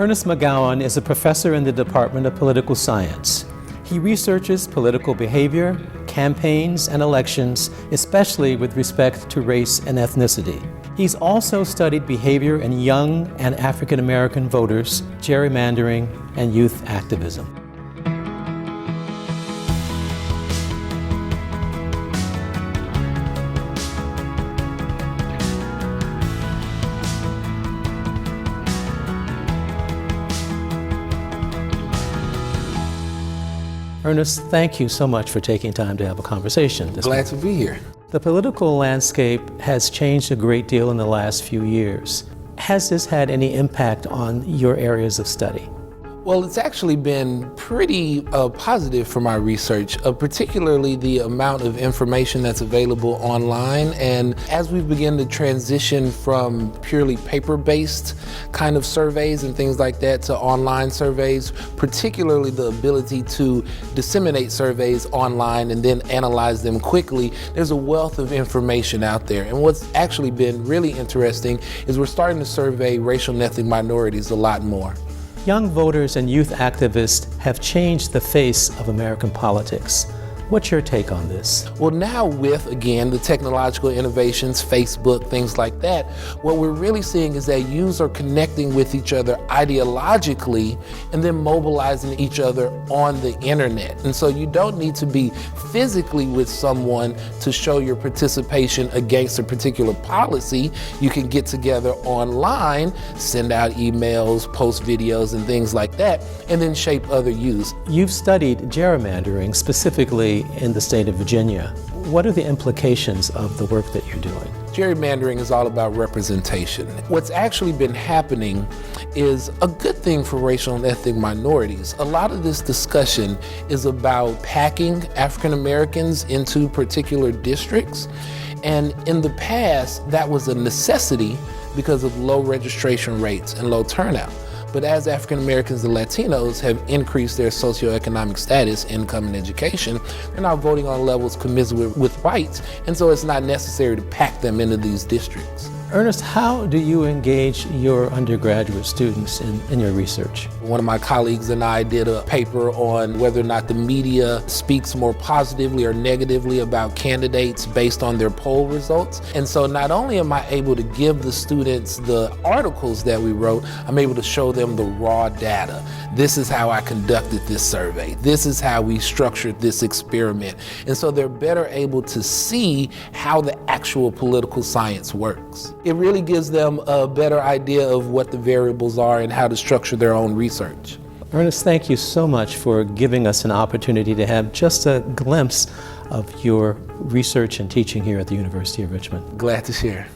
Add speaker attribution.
Speaker 1: Ernest McGowen is a professor in the Department of Political Science. He researches political behavior, campaigns, and elections, especially with respect to race and ethnicity. He's also studied behavior in young and African American voters, gerrymandering, and youth activism. Ernest, thank you so much for taking time to have a conversation this
Speaker 2: Glad to be here.
Speaker 1: The political landscape has changed a great deal in the last few years. Has this had any impact on your areas of study?
Speaker 2: Well, it's actually been pretty positive for my research, particularly the amount of information that's available online. And as we begin to transition from purely paper-based kind of surveys and things like that to online surveys, particularly the ability to disseminate surveys online and then analyze them quickly, there's a wealth of information out there. And what's actually been really interesting is we're starting to survey racial and ethnic minorities a lot more.
Speaker 1: Young voters and youth activists have changed the face of American politics. What's your take on this?
Speaker 2: Well, now with, again, the technological innovations, Facebook, things like that, what we're really seeing is that youths are connecting with each other ideologically and then mobilizing each other on the internet. And so you don't need to be physically with someone to show your participation against a particular policy. You can get together online, send out emails, post videos and things like that, and then shape other youths.
Speaker 1: You've studied gerrymandering specifically in the state of Virginia. What are the implications of the work that you're doing?
Speaker 2: Gerrymandering is all about representation. What's actually been happening is a good thing for racial and ethnic minorities. A lot of this discussion is about packing African Americans into particular districts. And in the past, that was a necessity because of low registration rates and low turnout. But as African Americans and Latinos have increased their socioeconomic status, income, and education, they're now voting on levels commensurate with whites, and so it's not necessary to pack them into these districts.
Speaker 1: Ernest, how do you engage your undergraduate students in your research?
Speaker 2: One of my colleagues and I did a paper on whether or not the media speaks more positively or negatively about candidates based on their poll results. And so not only am I able to give the students the articles that we wrote, I'm able to show them the raw data. This is how I conducted this survey. This is how we structured this experiment. And so they're better able to see how the actual political science works. It really gives them a better idea of what the variables are and how to structure their own research.
Speaker 1: Ernest, thank you so much for giving us an opportunity to have just a glimpse of your research and teaching here at the University of Richmond.
Speaker 2: Glad to share.